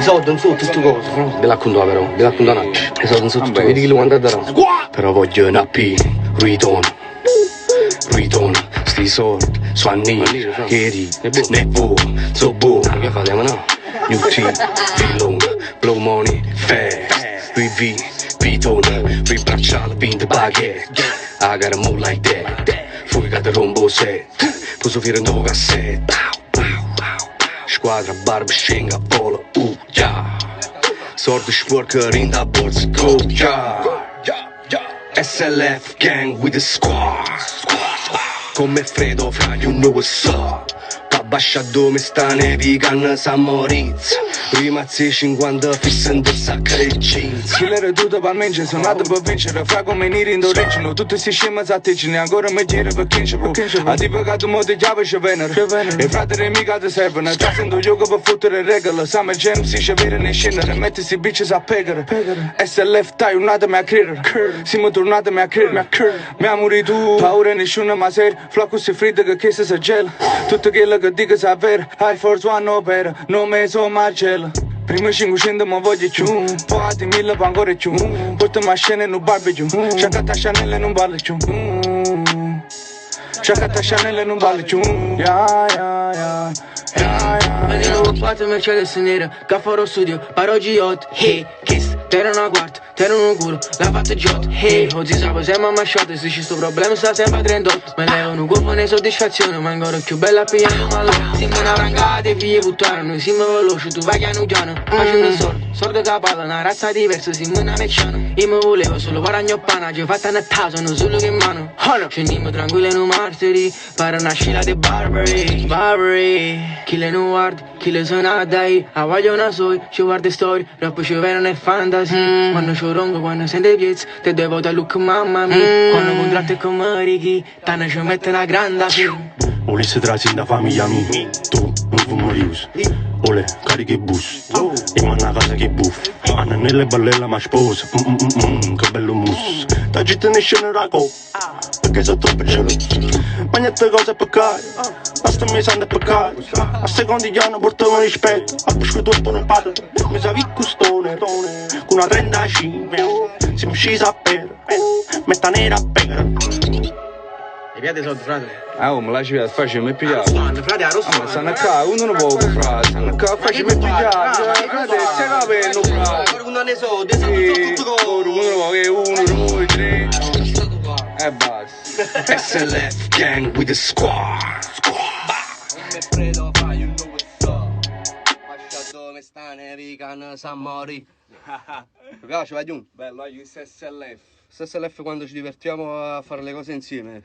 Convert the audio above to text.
soldi non sono tutte cose, no? Me la conta però, me la conta un attimo. I soldi non sono tutte, vedi che lo quanto darò. Però voglio una P, ritorno, sti soldi, swanni, ieri, nevo, so buono. Che fate, ma no? New T, Filon, blow money, fast, VV, Piton, ribracciale, pin the baguette. I gotta move like that. Fuori da rombo set, posso fare un nuovo cassette. Squadra, barba, scenga, vola, yeah. Sorte sporca, rinda, borsa, go, yeah. SLF gang with the squad. Come Fredo, fra, you know what's up. Bascia dove sta nevicando San Moritz. Prima zii 50 fissando il sacco di jeans. Killer tutto per me, sono nato per vincere. Fra come neri in d'origine, tutti si scema a te, ancora mi gira per vincere. A ti pagato mo ti chiave c'è venere. E fratelli mica ti servono. Già sento yoga per fottere regole. Summer Jam si c'è vero ne scendere. Metti sti bitches a pegare. SLF dai un attimo a credere. Siamo tornati a credere. Mi amori tu, paura nessuno ma serio. Flacco si fredda che chiesa si gela. Tutto quello che dico sapere. Air Force One opera, non mi so Marcello. Prima 500 ma voglio più. Pagati 1000 pa' ancora più. Portami a scena in un barbecue. Sciacata Chanel e non parli più. Sciacata Chanel e non parli più. Yeah. Venendo fatto Mercedes nera, Caffaro Studio, Parogi Yacht, hey, Kiss, terra una quarta, terra un culo, la fatta Jot, hey, oggi sapevo se mamma shot, se ci sto problema sta sempre a 38, me levo un cupo ne soddisfazione, ma ancora più bella a pigliare malo, siamo una brangata e figlie puttana, noi siamo veloci, tu vai piano piano, facendo sordo capata, una razza diversa, siamo una mecciana, io mi volevo solo guadagno pana, ci ho fatta una tasa, non solo che mano, scendiamo tranquilli in un martiri, para una scilla di Barbary, chi le non guardi, chi le sono dai, a voglio una soy, ci guarda storie, troppo ci vedono è fantasy, quando ci ronco, quando sente piezza, te devo da look mamma mia, quando contratto è come Ricky, tanto ci mette una grande film. Volesse trasi da famiglia mia, tu non fumo rius. Ole, carichi bus, e manna a casa che buff. Anna nelle ballella ma sposa, che bello mus. Da gitta ne scena raco, perché sono troppo geloso. Ma niente cose per cari, basta mi sente per cari. A secondi gli anni portano rispetto, a busco tutto non parla. Mi sa vi custone, con una 35, siamo scesi a per, metta nera a pegare. E via dei soldi, frate. Oh, me lasci vedere, facciamo pigliare. Frate, a rosso. Ma stanno qua, uno non può frate, stanno qua, facciamo pigliare. Frate, stai capendo, frate. Uno ne so, dei soldi tutto. Uno vuole, 1, 2, 3. E basta. SLF gang with the squad. Come Fredo, fai, you know what's up. Bascia dove sta nevicando San Mori. Mi piace, vai giù. Bello, io SLF. SLF quando ci divertiamo a fare le cose insieme.